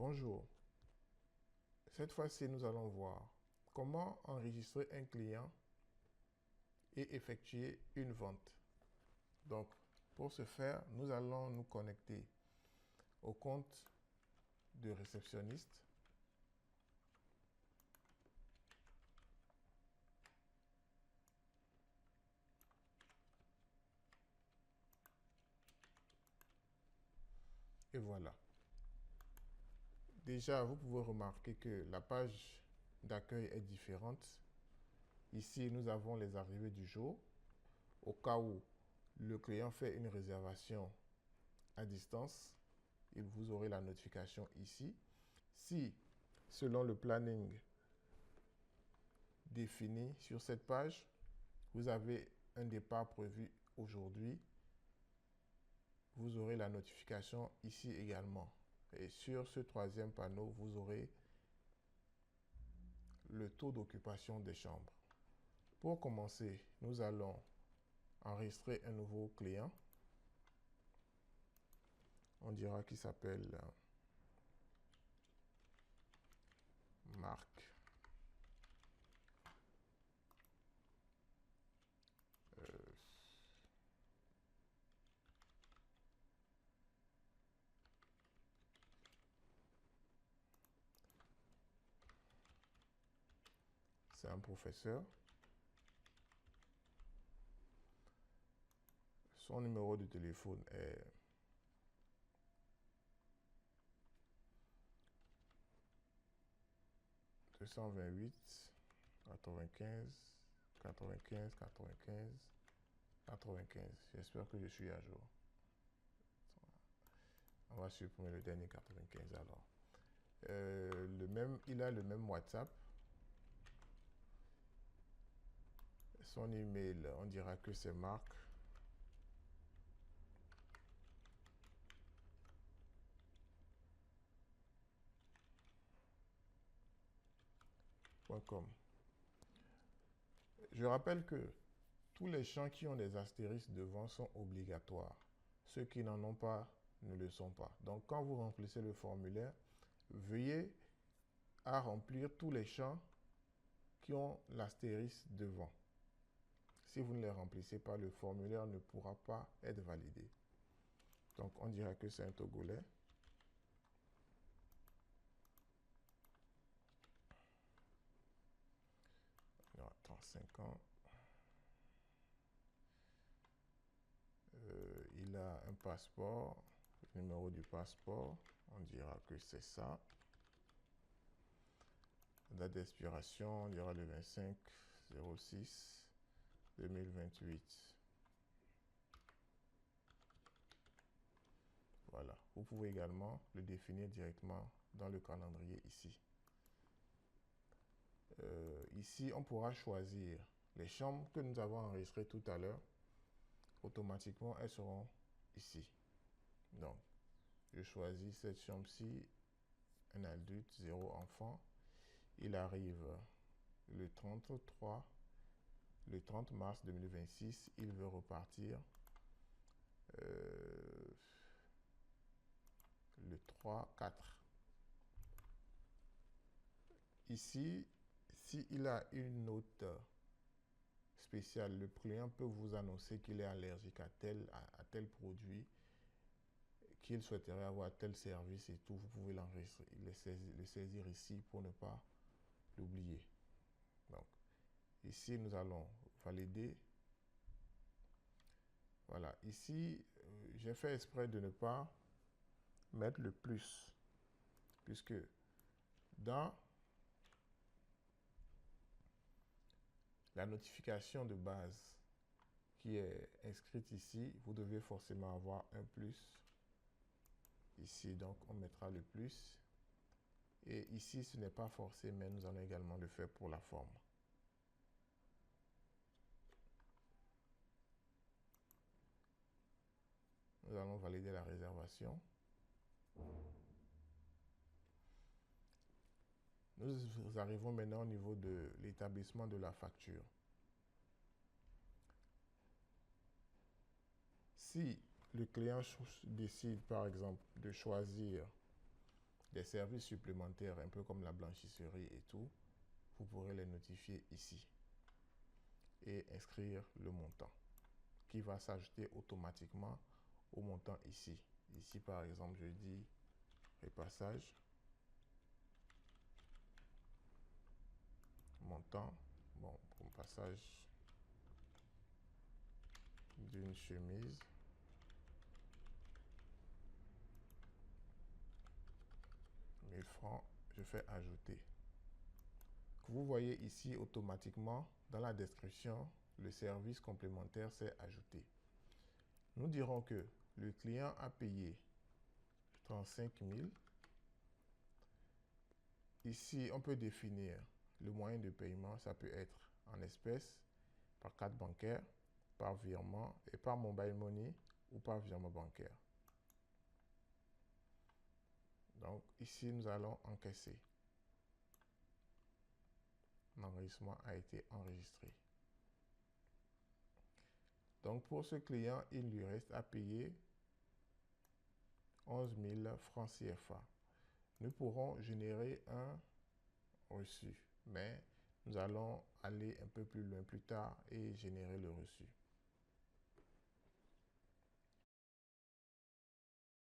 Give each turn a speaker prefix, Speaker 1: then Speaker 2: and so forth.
Speaker 1: Bonjour, cette fois-ci nous allons voir comment enregistrer un client et effectuer une vente. Donc pour ce faire, nous allons nous connecter au compte de réceptionniste. Et voilà. Déjà, vous pouvez remarquer que la page d'accueil est différente. Ici, nous avons les arrivées du jour. Au cas où le client fait une réservation à distance, vous aurez la notification ici. Si, selon le planning défini sur cette page, vous avez un départ prévu aujourd'hui, vous aurez la notification ici également. Et sur ce troisième panneau, vous aurez le taux d'occupation des chambres. Pour commencer, nous allons enregistrer un nouveau client. On dira qu'il s'appelle Marc. C'est un professeur. Son numéro de téléphone est 228 95 95 95 95. J'espère que je suis à jour. On va supprimer le dernier 95 alors. Il a le même WhatsApp. Son email, on dira que c'est marc.com. Je rappelle que tous les champs qui ont des astérisques devant sont obligatoires. Ceux qui n'en ont pas ne le sont pas. Donc quand vous remplissez le formulaire, veuillez à remplir tous les champs qui ont l'astérisque devant. Si vous ne les remplissez pas, le formulaire ne pourra pas être validé. Donc on dira que c'est un Togolais. Il a 35 ans. Il a un passeport. Le numéro du passeport, on dira que c'est ça. La date d'expiration, on dira le 25/06/2028. Voilà. Vous pouvez également le définir directement dans le calendrier ici. Ici, on pourra choisir les chambres que nous avons enregistrées tout à l'heure. Automatiquement, elles seront ici. Donc, je choisis cette chambre-ci, un adulte, 0 enfant. Il arrive le 30 mars 2026. Il veut repartir le 3/4. Ici, s'il a une note spéciale, le client peut vous annoncer qu'il est allergique à tel produit, qu'il souhaiterait avoir tel service et tout. Vous pouvez l'enregistrer, le saisir ici pour ne pas l'oublier. Donc, ici, nous allons valider. Voilà, ici, j'ai fait exprès de ne pas mettre le plus, puisque dans la notification de base qui est inscrite ici, vous devez forcément avoir un plus. Ici, donc, on mettra le plus. Et ici, ce n'est pas forcé, mais nous allons également le faire pour la forme. Nous allons valider la réservation. Nous arrivons maintenant au niveau de l'établissement de la facture. Si le client décide, par exemple, de choisir des services supplémentaires, un peu comme la blanchisserie et tout, vous pourrez les notifier ici et inscrire le montant qui va s'ajouter automatiquement au montant ici. Ici, par exemple, je dis repassage, montant, bon, pour passage d'une chemise, francs, je fais ajouter. Vous voyez ici automatiquement dans la description, le service complémentaire s'est ajouté. Nous dirons que le client a payé 35 000. Ici, on peut définir le moyen de paiement. Ça peut être en espèces, par carte bancaire, par virement et par mobile money ou par virement bancaire. Donc ici, nous allons encaisser. L'enregistrement a été enregistré. Donc pour ce client, il lui reste à payer 11 000 francs CFA. Nous pourrons générer un reçu, mais nous allons aller un peu plus loin plus tard et générer le reçu.